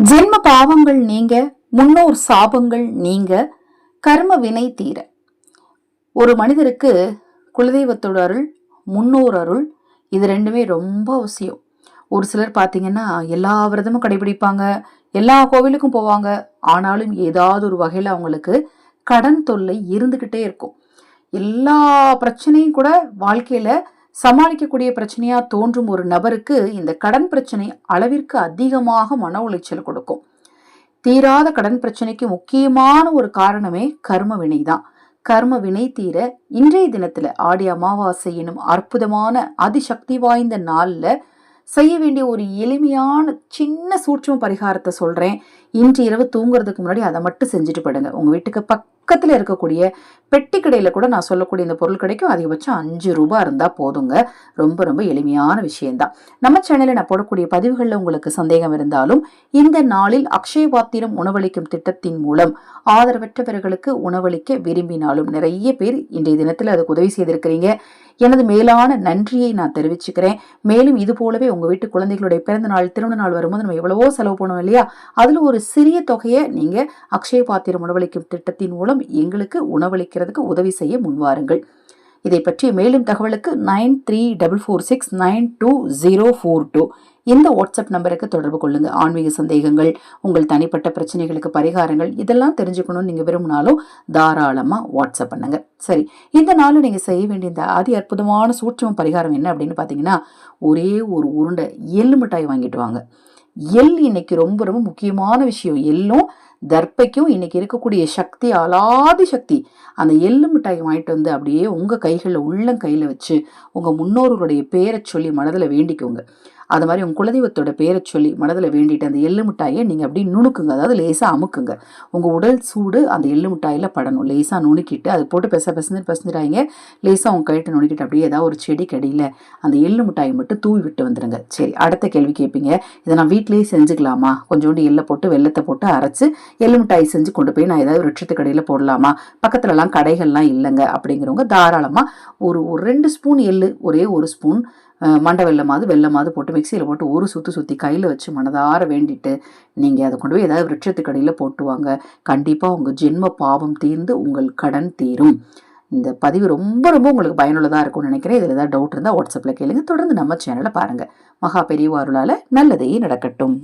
ஜென்ம பாவங்கள் நீங்க, முன்னோர் சாபங்கள் நீங்க, கர்ம வினை தீர. ஒரு மனிதருக்கு குலதெய்வத்தோட அருள், முன்னோர் அருள், இது ரெண்டுமே ரொம்ப அவசியம். ஒரு சிலர் பார்த்தீங்கன்னா எல்லா விரதமும் கடைபிடிப்பாங்க, எல்லா கோவிலுக்கும் போவாங்க. ஆனாலும் ஏதாவது ஒரு வகையில் அவங்களுக்கு கடன் தொல்லை இருந்துகிட்டே இருக்கும். எல்லா பிரச்சனையும் கூட வாழ்க்கையில சமாளிக்கக்கூடிய பிரச்சனையா தோன்றும் ஒரு நபருக்கு இந்த கடன் பிரச்சனை அளவிற்கு அதிகமாக மன உளைச்சல் கொடுக்கும். தீராத கடன் பிரச்சனைக்கு முக்கியமான ஒரு காரணமே கர்ம வினை தான். கர்ம வினை தீர இன்றைய தினத்துல ஆடி அமாவாசை எனும் அற்புதமான அதிசக்தி வாய்ந்த நாள்ல செய்ய வேண்டிய ஒரு எளிமையான சின்ன சூட்சம பரிகாரத்தை சொல்றேன். இன்று இரவு தூங்குறதுக்கு முன்னாடி அதை மட்டும் செஞ்சுட்டு படுங்க. உங்க வீட்டுக்கு பக்கத்துல இருக்கக்கூடிய பெட்டி கடையில கூட நான் சொல்லக்கூடிய இந்த பொருள் கிடைக்கும். அதிகபட்சம் 5 ரூபாய் இருந்தா போதுங்க. ரொம்ப ரொம்ப எளிமையான விஷயம்தான். நம்ம சேனல்ல நான் போடக்கூடிய பதிவுகள்ல உங்களுக்கு சந்தேகம் இருந்தாலும் இந்த நாளில் அக்ஷய பாத்திரம் உணவளிக்கும் திட்டத்தின் மூலம் ஆதரவற்றவர்களுக்கு உணவளிக்க விரும்பினாலும் நிறைய பேர் இன்றைய தினத்துல அதுக்கு உதவி செய்திருக்கிறீங்க. எனது மேலான நன்றியை நான் தெரிவிச்சுக்கிறேன். மேலும் இது போலவே உங்க வீட்டு குழந்தைகளுடைய பிறந்த நாள், திருமண நாள் வரும்போது நம்ம எவ்வளவோ செலவு பண்ணுவோம் இல்லையா? அதுல ஒரு சிறிய தொகையை நீங்க அக்ஷய பாத்திரம் உணவளிக்கும் திட்டத்தின் மூலம் எங்களுக்கு உணவளிக்கிறதுக்கு உதவி செய்ய முன்வாருங்கள். இதை பற்றி மேலும் தகவலுக்கு 9346692042 இந்த வாட்ஸ்அப் நம்பருக்கு தொடர்பு கொள்ளுங்க. ஆன்மீக சந்தேகங்கள், உங்கள் தனிப்பட்ட பிரச்சனைகளுக்கு பரிகாரங்கள் இதெல்லாம் தெரிஞ்சுக்கணும்னு நீங்க விரும்பினாலும் தாராளமா வாட்ஸ்அப் பண்ணுங்க. சரி, இந்த நாள் நீங்க செய்ய வேண்டிய இந்த அதி அற்புதமான சூட்சம பரிகாரம் என்ன அப்படின்னு பாத்தீங்கன்னா, ஒரே ஒரு உருண்டை எள்ளு மிட்டாய் வாங்கிட்டு வாங்க. எள் இன்னைக்கு ரொம்ப ரொம்ப முக்கியமான விஷயம். எள்ளும் தர்ப்பைக்கும் இன்னைக்கு இருக்கக்கூடிய சக்தி அலாதி சக்தி. அந்த எள்ளு மிட்டாய் வாங்கிட்டு வந்து அப்படியே உங்க கைகளில் உள்ளங்கையில வச்சு உங்க முன்னோர்களுடைய பேரை சொல்லி மனதில் வேண்டிக்கோங்க. அது மாதிரி உங்க குலதெய்வத்தோட பேரை சொல்லி மனதில் வேண்டிட்டு அந்த எள்ளு மிட்டாயை நீங்க அப்படி நுணுக்குங்க. அதாவது லேசா அமுக்குங்க. உங்க உடல் சூடு அந்த எள்ளு மிட்டாயில படணும். லேசா நுணுக்கிட்டு அது போட்டு பிசைஞ்சிடாங்க. லேசா உங்க கைட்டு நுணுக்கிட்டு அப்படியே ஏதாவது ஒரு செடி கடியில அந்த எள்ளு மிட்டாயை மட்டும் தூவி விட்டு வந்துருங்க. சரி, அடுத்த கேள்வி கேட்பீங்க, இதை நான் வீட்லயே செஞ்சுக்கலாமா? கொஞ்சோண்டு எள்ளை போட்டு வெள்ளத்தை போட்டு அரைச்சு எள்ளு மிட்டாய் செஞ்சு கொண்டு போய் நான் ஏதாவது ரிட்சத்து கடையில போடலாமா? பக்கத்துல எல்லாம் கடைகள்லாம் இல்லைங்க அப்படிங்கிறவங்க தாராளமா ஒரு 2 ஸ்பூன் எள்ளு, ஒரே ஒரு ஸ்பூன் மண்டை வெள்ளமாவது போட்டு மிக்சியில் போட்டு ஒரு சுற்றி கையில் வச்சு மனதார வேண்டிட்டு நீங்கள் அதை கொண்டு போய் ஏதாவது விருட்சத்துக்கு அடியில் போட்டுவாங்க. கண்டிப்பாக உங்கள் ஜென்ம பாவம் தீர்ந்து உங்கள் கடன் தீரும். இந்த பதிவு ரொம்ப ரொம்ப உங்களுக்கு பயனுள்ளதாக இருக்கும்னு நினைக்கிறேன். இதில் ஏதாவது டவுட் இருந்தால் வாட்ஸ்அப்பில் கேளுங்க. தொடர்ந்து நம்ம சேனலை பாருங்கள். மகா பெரியவா அருளால் நல்லதே நடக்கட்டும்.